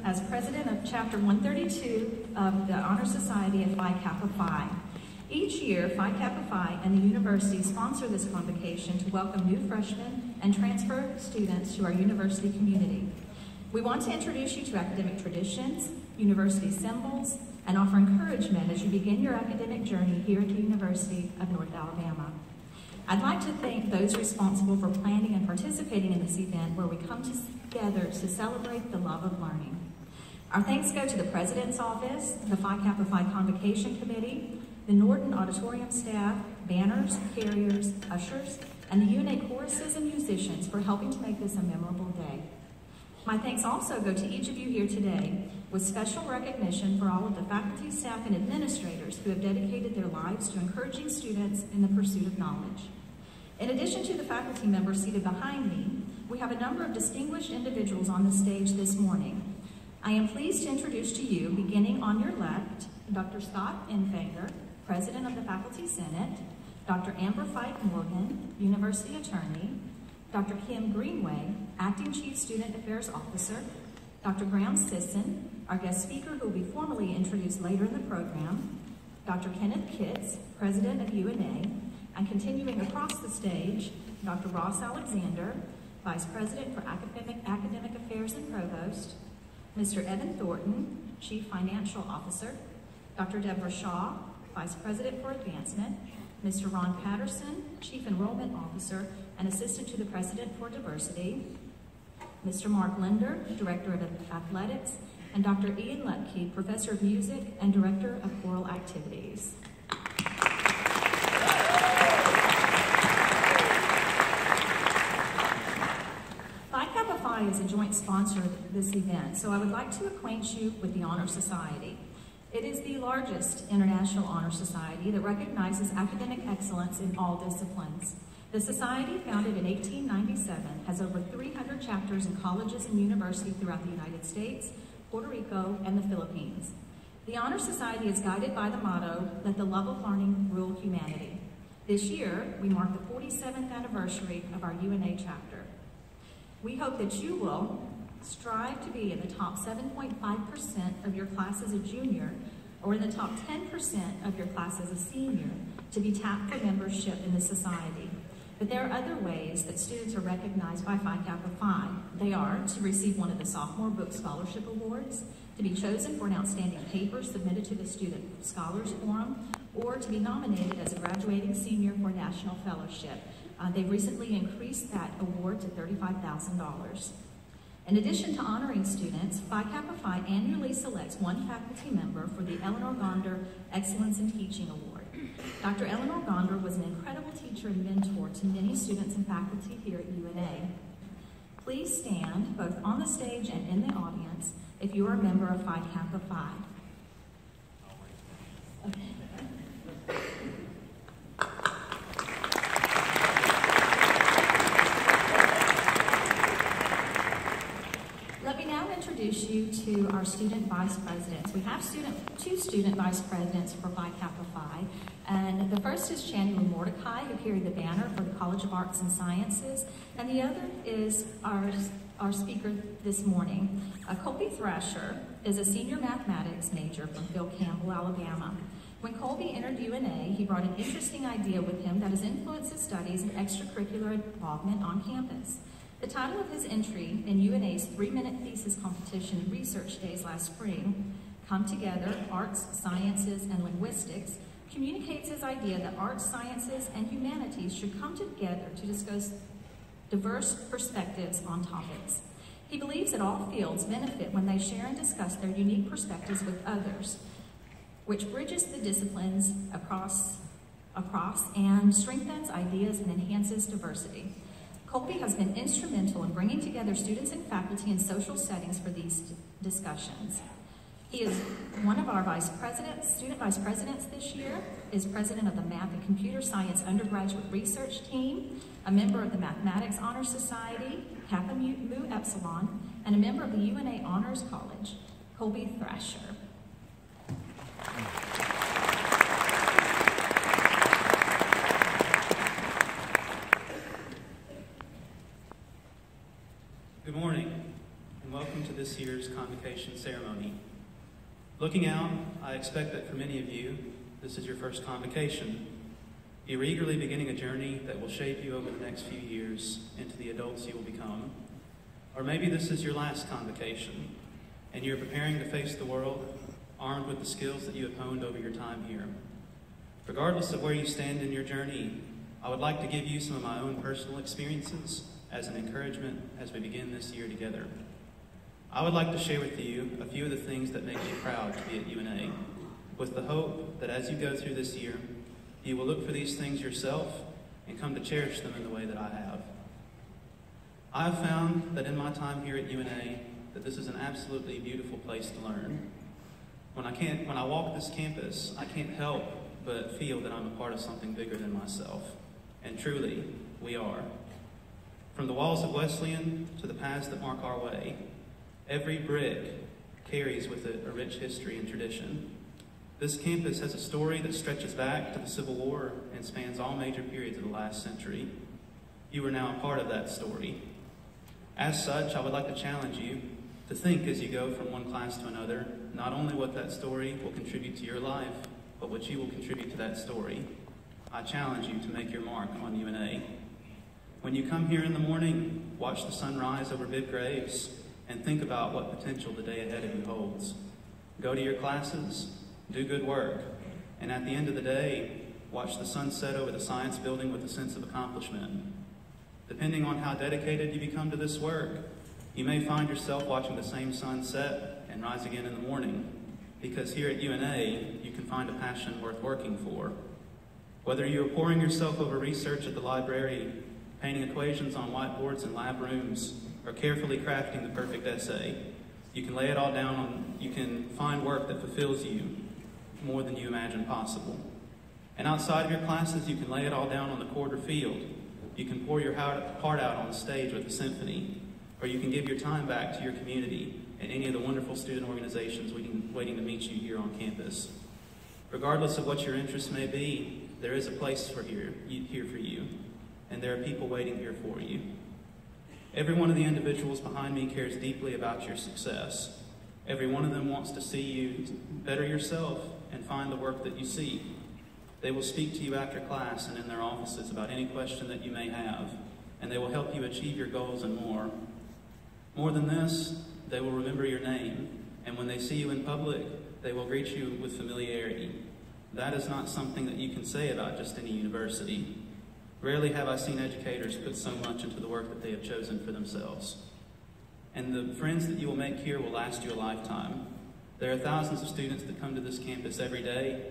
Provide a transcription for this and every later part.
as president of Chapter 132 of the Honor Society of Phi Kappa Phi. Each year, Phi Kappa Phi and the university sponsor this convocation to welcome new freshmen and transfer students to our university community. We want to introduce you to academic traditions, university symbols, and offer encouragement as you begin your academic journey here at the University of North Alabama. I'd like to thank those responsible for planning and participating in this event where we come together to celebrate the love of learning. Our thanks go to the President's Office, the Phi Kappa Phi Convocation Committee, the Norton Auditorium staff, banners, carriers, ushers, and the UNA choruses and musicians for helping to make this a memorable day. My thanks also go to each of you here today, with special recognition for all of the faculty, staff, and administrators who have dedicated their lives to encouraging students in the pursuit of knowledge. In addition to the faculty members seated behind me, we have a number of distinguished individuals on the stage this morning. I am pleased to introduce to you, beginning on your left, Dr. Scott Infanger, President of the Faculty Senate, Dr. Amber Fight Morgan, University Attorney, Dr. Kim Greenway, Acting Chief Student Affairs Officer, Dr. Graham Sisson, our guest speaker who will be formally introduced later in the program, Dr. Kenneth Kitts, President of UNA, and continuing across the stage, Dr. Ross Alexander, Vice President for Academic Affairs and Provost, Mr. Evan Thornton, Chief Financial Officer, Dr. Deborah Shaw, Vice President for Advancement, Mr. Ron Patterson, Chief Enrollment Officer and Assistant to the President for Diversity, Mr. Mark Linder, Director of Athletics, and Dr. Ian Lutke, Professor of Music and Director of Choral Activities. Phi Kappa Phi is a joint sponsor of this event, so I would like to acquaint you with the Honor Society. It is the largest international honor society that recognizes academic excellence in all disciplines. The society, founded in 1897, has over 300 chapters in colleges and universities throughout the United States, Puerto Rico, and the Philippines. The Honor Society is guided by the motto, "Let the love of learning rule humanity." This year, we mark the 47th anniversary of our UNA chapter. We hope that you will strive to be in the top 7.5% of your class as a junior or in the top 10% of your class as a senior to be tapped for membership in the society. But there are other ways that students are recognized by Phi Kappa Phi. They are to receive one of the Sophomore Book Scholarship Awards, to be chosen for an outstanding paper submitted to the Student Scholars Forum, or to be nominated as a graduating senior for National Fellowship. They've recently increased that award to $35,000. In addition to honoring students, Phi Kappa Phi annually selects one faculty member for the Eleanor Gonder Excellence in Teaching Award. Dr. Eleanor Gonder was an incredible teacher and mentor to many students and faculty here at UNA. Please stand, both on the stage and in the audience, if you are a member of Phi Kappa Phi. Okay. Introduce you to our student vice presidents. We have two student vice presidents for Phi Kappa Phi, and the first is Chandler Mordecai, who carried the banner for the College of Arts and Sciences, and the other is our speaker this morning. Kolby Thrasher is a senior mathematics major from Phil Campbell, Alabama. When Kolby entered UNA, he brought an interesting idea with him that has influenced his studies and extracurricular involvement on campus. The title of his entry in UNA's 3-minute thesis competition research days last spring, Come Together, Arts, Sciences, and Linguistics, communicates his idea that arts, sciences, and humanities should come together to discuss diverse perspectives on topics. He believes that all fields benefit when they share and discuss their unique perspectives with others, which bridges the disciplines across and strengthens ideas and enhances diversity. Kolby has been instrumental in bringing together students and faculty in social settings for these discussions. He is one of our student vice presidents this year, is president of the Math and Computer Science Undergraduate Research Team, a member of the Mathematics Honor Society, Kappa Mu Epsilon, and a member of the UNA Honors College, Kolby Thrasher. Good morning, and welcome to this year's Convocation ceremony. Looking out, I expect that for many of you, this is your first Convocation. You're eagerly beginning a journey that will shape you over the next few years into the adults you will become. Or maybe this is your last Convocation, and you're preparing to face the world armed with the skills that you have honed over your time here. Regardless of where you stand in your journey, I would like to give you some of my own personal experiences as an encouragement as we begin this year together. I would like to share with you a few of the things that make me proud to be at UNA, with the hope that as you go through this year, you will look for these things yourself and come to cherish them in the way that I have. I have found that in my time here at UNA, that this is an absolutely beautiful place to learn. When I walk this campus, I can't help but feel that I'm a part of something bigger than myself. And truly, we are. From the walls of Wesleyan to the paths that mark our way, every brick carries with it a rich history and tradition. This campus has a story that stretches back to the Civil War and spans all major periods of the last century. You are now a part of that story. As such, I would like to challenge you to think as you go from one class to another, not only what that story will contribute to your life, but what you will contribute to that story. I challenge you to make your mark on UNA. When you come here in the morning, watch the sun rise over big graves and think about what potential the day ahead of you holds. Go to your classes, do good work, and at the end of the day, watch the sun set over the science building with a sense of accomplishment. Depending on how dedicated you become to this work, you may find yourself watching the same sun set and rise again in the morning, because here at UNA, you can find a passion worth working for. Whether you are pouring yourself over research at the library, painting equations on whiteboards in lab rooms, or carefully crafting the perfect essay, you can lay it all down you can find work that fulfills you more than you imagine possible. And outside of your classes, you can lay it all down on the court or field. You can pour your heart out on the stage with a symphony, or you can give your time back to your community and any of the wonderful student organizations waiting to meet you here on campus. Regardless of what your interests may be, there is a place here for you, and there are people waiting here for you. Every one of the individuals behind me cares deeply about your success. Every one of them wants to see you better yourself and find the work that you seek. They will speak to you after class and in their offices about any question that you may have, and they will help you achieve your goals and more. More than this, they will remember your name, and when they see you in public, they will greet you with familiarity. That is not something that you can say about just any university. Rarely have I seen educators put so much into the work that they have chosen for themselves. And the friends that you will make here will last you a lifetime. There are thousands of students that come to this campus every day.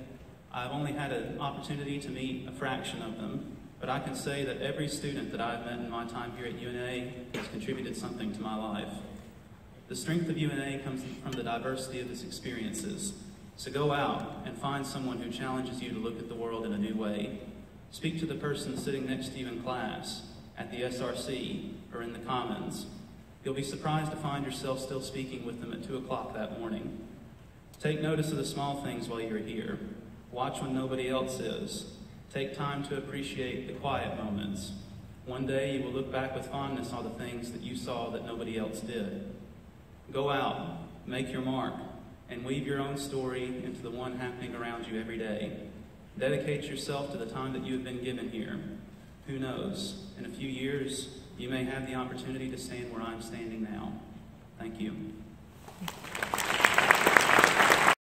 I've only had an opportunity to meet a fraction of them, but I can say that every student that I've met in my time here at UNA has contributed something to my life. The strength of UNA comes from the diversity of its experiences. So go out and find someone who challenges you to look at the world in a new way. Speak to the person sitting next to you in class, at the SRC, or in the Commons. You'll be surprised to find yourself still speaking with them at 2 o'clock that morning. Take notice of the small things while you're here. Watch when nobody else is. Take time to appreciate the quiet moments. One day you will look back with fondness on the things that you saw that nobody else did. Go out, make your mark, and weave your own story into the one happening around you every day. Dedicate yourself to the time that you have been given here. Who knows, in a few years, you may have the opportunity to stand where I'm standing now. Thank you.